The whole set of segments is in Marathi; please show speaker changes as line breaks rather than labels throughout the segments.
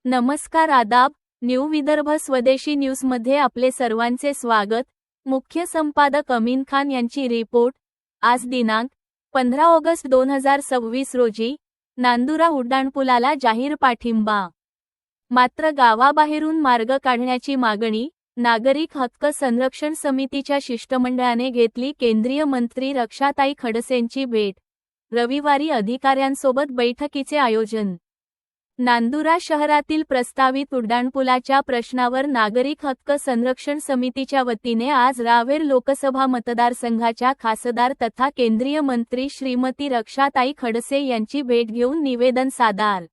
नमस्कार आदाब, न्यू विदर्भ स्वदेशी न्यूजमध्ये आपले सर्वांचे स्वागत। मुख्य संपादक अमीन खान यांची रिपोर्ट। आज दिनांक 15 ऑगस्ट 2026 रोजी नांदुरा उड्डाणपुलाला जाहीर पाठिंबा। मात्र गावाबाहेरून मार्ग काढण्याची मागणी नागरिक हक्क संरक्षण समितीच्या शिष्टमंडळाने घेतली। केंद्रीय मंत्री रक्षाताई खडसेंची भेट, रविवारी अधिकाऱ्यांसोबत बैठकीचे आयोजन। नांदुरा शहरातील प्रस्तावित उड्डाणपुलाच्या प्रश्नावर नागरिक हक्क संरक्षण समितीच्या वतीने आज रावेर लोकसभा मतदारसंघाच्या खासदार तथा केंद्रीय मंत्री श्रीमती रक्षाताई खडसे यांची भेट घेऊन निवेदन सादर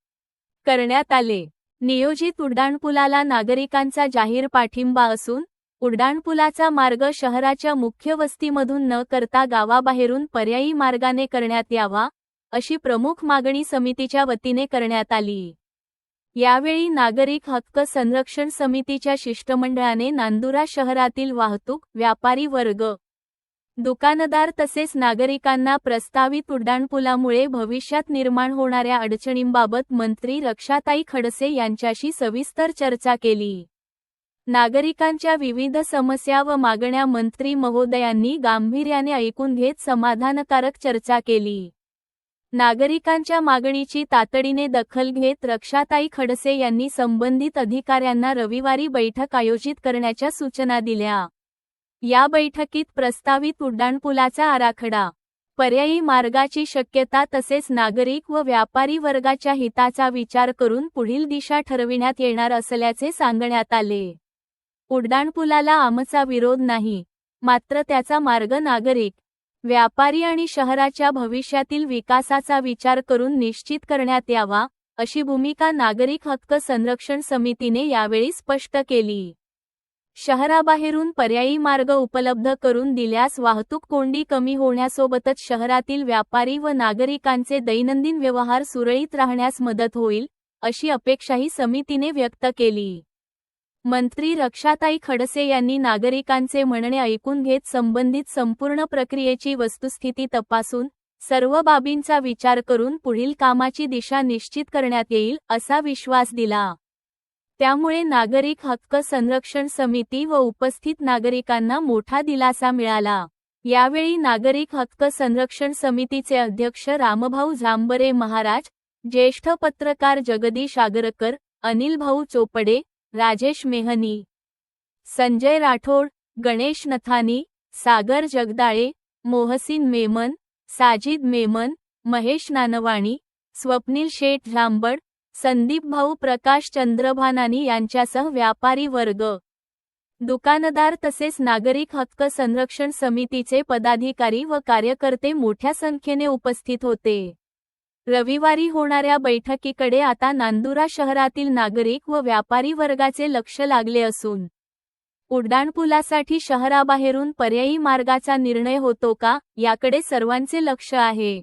करण्यात आले। नियोजित उड्डाणपुलाला नागरिकांचा जाहीर पाठिंबा असून उड्डाणपुलाचा मार्ग शहराच्या मुख्य वस्तीमधून न करता गावाबाहेरून पर्यायी मार्गाने करण्यात यावा, अशी प्रमुख मागणी समितीच्या वतीने करण्यात आली। यावेळी नागरिक हक्क संरक्षण समितीच्या शिष्टमंडळाने नांदुरा शहरातील वाहतूक, व्यापारी वर्ग, दुकानदार तसेच नागरिकांना प्रस्तावित उड्डाणपुलामुळे भविष्यात निर्माण होणाऱ्या अडचणींबाबत मंत्री रक्षाताई खडसे यांच्याशी सविस्तर चर्चा केली। नागरिकांच्या विविध समस्या व मागण्या मंत्री महोदयांनी गांभीर्याने ऐकून घेत समाधानकारक चर्चा केली। नागरिकांच्या मागणीची तातडीने दखल घेत रक्षाताई खडसे यांनी संबंधित अधिकाऱ्यांना रविवारी बैठक आयोजित करण्याच्या सूचना दिल्या। या बैठकीत प्रस्तावित उड्डाणपुलाचा आराखडा, पर्यायी मार्गाची शक्यता तसेच नागरिक व व्यापारी वर्गाच्या हिताचा विचार करून पुढील दिशा ठरविण्यात येणार असल्याचे सांगण्यात आले। उड्डाणपुलाला आमचा विरोध नाही, मात्र त्याचा मार्ग नागरिक, व्यापारी आणि शहराच्या भविष्यातील विकासाचा विचार करून निश्चित करण्यात यावा, अशी भूमिका नागरिक हक्क संरक्षण समितीने यावेळी स्पष्ट केली। शहराबाहेरून पर्यायी मार्ग उपलब्ध करून दिल्यास वाहतूक कोंडी कमी होण्यासोबतच शहरातील व्यापारी व नागरिकांचे दैनंदिन व्यवहार सुरळीत राहण्यास मदत होईल, अशी अपेक्षाही समितीने व्यक्त केली। मंत्री रक्षाताई खडसे यांनी नागरिकांचे म्हणणे ऐकून घेत संबंधित संपूर्ण प्रक्रियेची वस्तुस्थिती तपासून सर्व बाबींचा विचार करून पुढील कामाची दिशा निश्चित करण्यात येईल, असा विश्वास दिला। त्यामुळे नागरिक हक्क संरक्षण समिती व उपस्थित नागरिकांना मोठा दिलासा मिळाला। यावेळी नागरिक हक्क संरक्षण समितीचे अध्यक्ष रामभाऊ झांबरे महाराज, ज्येष्ठ पत्रकार जगदीश आगरकर, अनिल भाऊ चोपडे, राजेश मेहनी, संजय राठोड, गणेश नथानी, सागर जगदाळे, मोहसिन मेमन, साजिद मेमन, महेश नानवाणी, स्वप्नील शेठ जांबड, संदीप भाऊ प्रकाश चंद्रभानानी यांच्यासह व्यापारी वर्ग, दुकानदार तसेच नागरिक हक्क संरक्षण समितीचे पदाधिकारी व कार्यकर्ते मोठ्या संख्येने उपस्थित होते। रविवारी होणाऱ्या बैठकीकडे आता नांदुरा शहरातील नागरिक व व्यापारी वर्गाचे लक्ष लागले असून उड्डाणपुलासाठी शहराबाहेरून पर्यायी मार्गाचा निर्णय होतो का, याकडे सर्वांचे लक्ष आहे।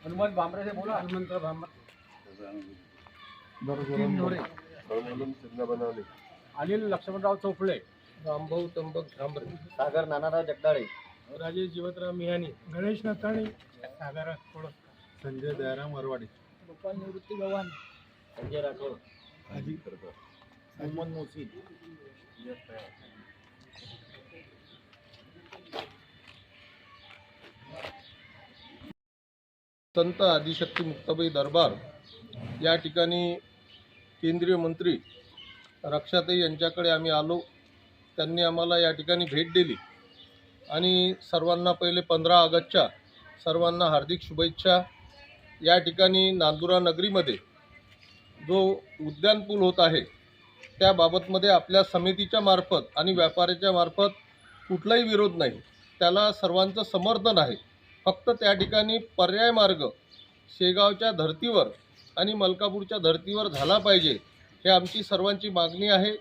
हनुमान भामरे से बोला, हनुमंत भामरे, अनिल लक्ष्मणराव चोपडे, रामभाऊ तंबक झांबरे,
सागर नानाराव जगदाळे,
राजेश जीवतराव मिहानी, गणेश नथाणी, सागर थोडस, संजय दयाराम अरवाडी, गोपाल निवृत्ती गव्हाण,
संजय राठोड,
अजित करकर, मोहम्मद मोहसिन,
संत आदिशक्ती मुक्ताबाई दरबार या ठिकाणी केंद्रीय मंत्री रक्षाताई यांच्याकडे आम्ही आलो। त्यांनी आम्हाला या ठिकाणी भेट दिली आणि सर्वांना पहिले 15 ऑगस्टच्या सर्वांना हार्दिक शुभेच्छा। या ठिकाणी नांदुरा नगरीमध्ये जो उड्डाणपूल होत आहे त्याबाबतमध्ये आपल्या समितीच्या मार्फत आणि व्यापाऱ्याच्या मार्फत कुठलाही विरोध नाही, त्याला सर्वांचं समर्थन आहे। फक्त त्या ठिकाणी पर्याय मार्ग शेगावच्या धर्तीवर आणि मलकापूरच्या धर्तीवर झाला पाहिजे, हे आमची सर्वांची मागणी आहे।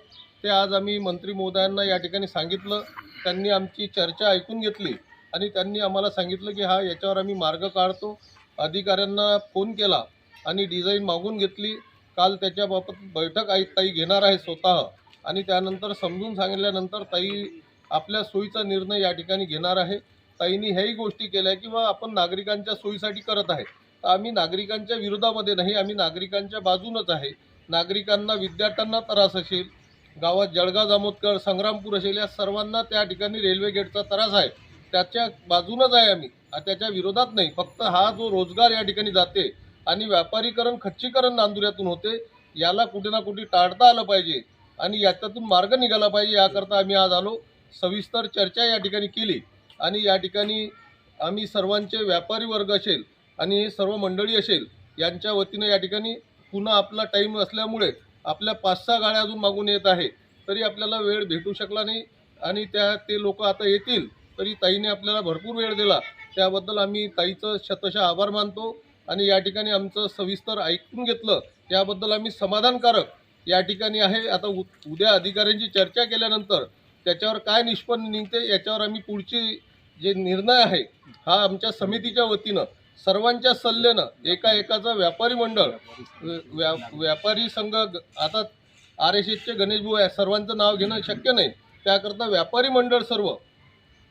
ते आज आम्ही मंत्री महोदयांना या ठिकाणी सांगितलं, त्यांनी आमची चर्चा ऐकून घेतली आणि त्यांनी आम्हाला सांगितलं की याच्यावर आम्ही मार्ग काढतो। अधिकाऱ्यांना फोन केला आणि डिझाईन मागून घेतली। काल त्याच्याबाबत बैठक आयुक्ताई घेणार आहे स्वतः आणि त्यानंतर समजून सांगितल्यानंतर ताई आपल्या सोयीचा निर्णय या ठिकाणी घेणार आहे. ताईंनी ह्याही गोष्टी केल्या की बा आपण नागरिकांच्या सोयीसाठी करत आहे, तर आम्ही नागरिकांच्या विरोधामध्ये नाही, आम्ही नागरिकांच्या बाजूनच आहे. नागरिकांना, विद्यार्थ्यांना त्रास असेल, गावात जळगाव जामोदकर, संग्रामपूर असेल, या सर्वांना त्या ठिकाणी रेल्वे गेटचा त्रास आहे, त्याच्या बाजूनच आहे आम्ही, त्याच्या विरोधात नाही. फक्त हा जो रोजगार या ठिकाणी जाते आणि व्यापारीकरण, खच्चीकरण नांदुऱ्यातून होते, याला कुठे ना कुठे टाळता आलं पाहिजे आणि याच्यातून मार्ग निघाला पाहिजे. याकरता आम्ही आज आलो. सविस्तर चर्चा या ठिकाणी केली आणि या ठिकाणी आम्ही सर्वांचे, व्यापारी वर्ग असेल आणि सर्व मंडळी असेल, यांच्या वतीनं या ठिकाणी पुन्हा आपला टाईम असल्यामुळे आपल्या 5-6 गाड्या अजून मागून येत आहे, तरी आपल्याला वेळ भेटू शकला नाही आणि ते लोक आता येतील, तरी ताईने आपल्याला भरपूर वेळ दिला, त्याबद्दल आम्ही ताईचं शतशः आभार मानतो. आणि या ठिकाणी आमचं सविस्तर ऐकून घेतलं, त्याबद्दल आम्ही समाधानकारक या ठिकाणी आहे. आता उद्या अधिकाऱ्यांची चर्चा केल्यानंतर त्याच्यावर काय निष्पन्न निघते, याच्यावर आम्ही पुढची जे निर्णय आहे हा आमच्या समितीच्या वतीनं सर्वांच्या सल्ल्यानं, एकाचा व्यापारी मंडळ, व्यापारी संघ, आता RSSचे गणेशभाऊ आहे, सर्वांचं नाव घेणं शक्य नाही, त्याकरता व्यापारी मंडळ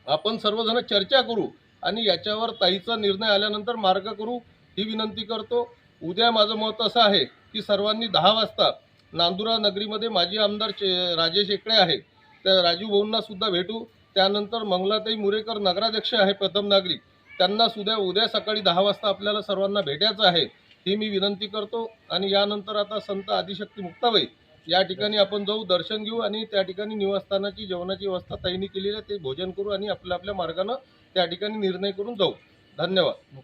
आपण सर्वजण चर्चा करू आणि याच्यावर ताईचा निर्णय आल्यानंतर मार्ग करू, ही विनंती करतो. उद्या माझं मत असं आहे की सर्वांनी 10 वाजता नांदुरा नगरीमध्ये माजी आमदार राजेश एकळे आहे, त्या राजू भाऊंना सुद्धा भेटू. त्यानंतर मंगलाताई मुरेकर नगराध्यक्ष आहे प्रथम नागरिक, त्यांना सुद्धा उद्या सकाळी 10 वाजता आपल्याला सर्वांना भेटायचं आहे, ही मी विनंती करतो. आणि यानंतर आता संत आदिशक्ती मुक्ताबाई या ठिकाणी आपण जाऊ, दर्शन घेऊ आणि त्या ठिकाणी निवासस्थानाची, जेवणाची व्यवस्था ताईंनी केलेली आहे, ते भोजन करू आणि आपल्या मार्गानं त्या ठिकाणी निर्णय करून जाऊ. धन्यवाद.